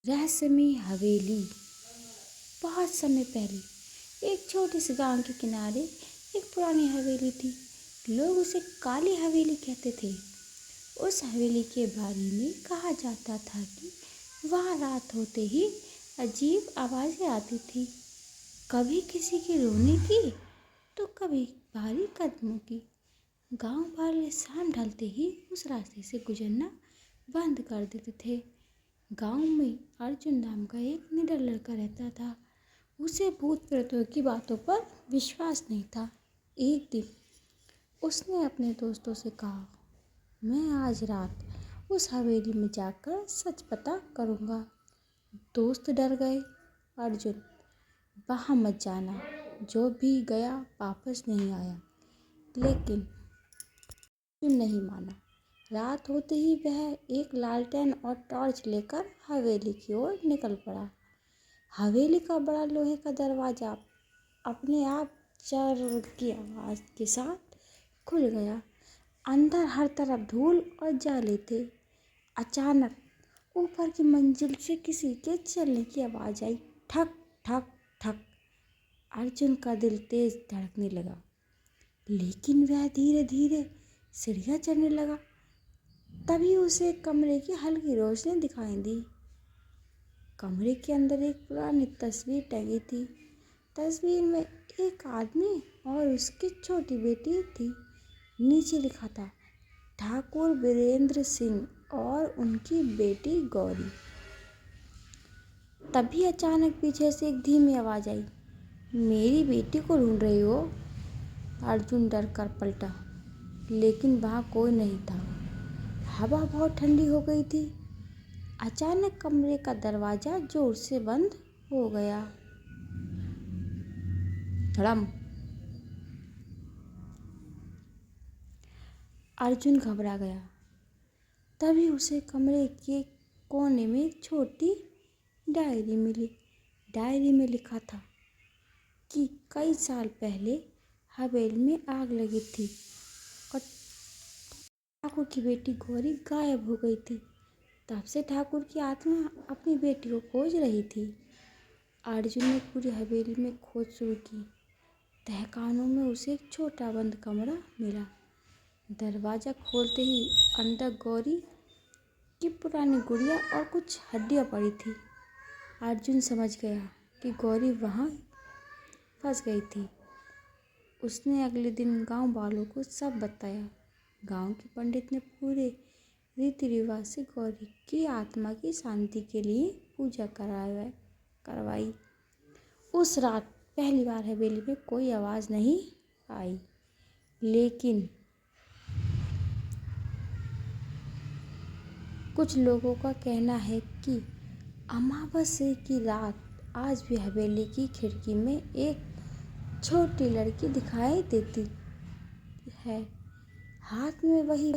रहस्यमयी हवेली। बहुत समय पहले एक छोटे से गांव के किनारे एक पुरानी हवेली थी। लोग उसे काली हवेली कहते थे। उस हवेली के बारे में कहा जाता था कि वहाँ रात होते ही अजीब आवाज़ें आती थी, कभी किसी के रोने की तो कभी भारी कदमों की। गांव वाले शाम ढलते ही उस रास्ते से गुजरना बंद कर देते थे। गांव में अर्जुन नाम का एक निडर लड़का रहता था। उसे भूत प्रेतों की बातों पर विश्वास नहीं था। एक दिन उसने अपने दोस्तों से कहा, मैं आज रात उस हवेली में जाकर सच पता करूँगा। दोस्त डर गए। अर्जुन, वहाँ मत जाना, जो भी गया वापस नहीं आया। लेकिन अर्जुन नहीं माना। रात होते ही वह एक लालटेन और टॉर्च लेकर हवेली की ओर निकल पड़ा। हवेली का बड़ा लोहे का दरवाजा अपने आप चर की आवाज़ के साथ खुल गया। अंदर हर तरफ धूल और जाले थे। अचानक ऊपर की मंजिल से किसी के चलने की आवाज़ आई, ठक ठक ठक। अर्जुन का दिल तेज धड़कने लगा, लेकिन वह धीरे धीरे सीढ़ियाँ चढ़ने लगा। तभी उसे कमरे की हल्की रोशनी दिखाई दी। कमरे के अंदर एक पुरानी तस्वीर टंगी थी। तस्वीर में एक आदमी और उसकी छोटी बेटी थी। नीचे लिखा था, ठाकुर वीरेंद्र सिंह और उनकी बेटी गौरी। तभी अचानक पीछे से एक धीमी आवाज़ आई, मेरी बेटी को ढूंढ रही हो? अर्जुन डर कर पलटा, लेकिन वहाँ कोई नहीं था। हवा बहुत ठंडी हो गई थी। अचानक कमरे का दरवाज़ा जोर से बंद हो गया। धड़म। अर्जुन घबरा गया। तभी उसे कमरे के कोने में एक छोटी डायरी मिली। डायरी में लिखा था कि कई साल पहले हवेली में आग लगी थी और ठाकुर की बेटी गौरी गायब हो गई थी। तब से ठाकुर की आत्मा अपनी बेटी को खोज रही थी। अर्जुन ने पूरी हवेली में खोज शुरू की। तहखानों में उसे एक छोटा बंद कमरा मिला। दरवाज़ा खोलते ही अंदर गौरी की पुरानी गुड़िया और कुछ हड्डियाँ पड़ी थी। अर्जुन समझ गया कि गौरी वहाँ फंस गई थी। उसने अगले दिन गांव वालों को सब बताया। गांव के पंडित ने पूरे रीति रिवाज से गौरी की आत्मा की शांति के लिए पूजा करवाई। उस रात पहली बार हवेली में कोई आवाज़ नहीं आई, लेकिन कुछ लोगों का कहना है कि अमावस्या की रात आज भी हवेली की खिड़की में एक छोटी लड़की दिखाई देती है। हाथ में वही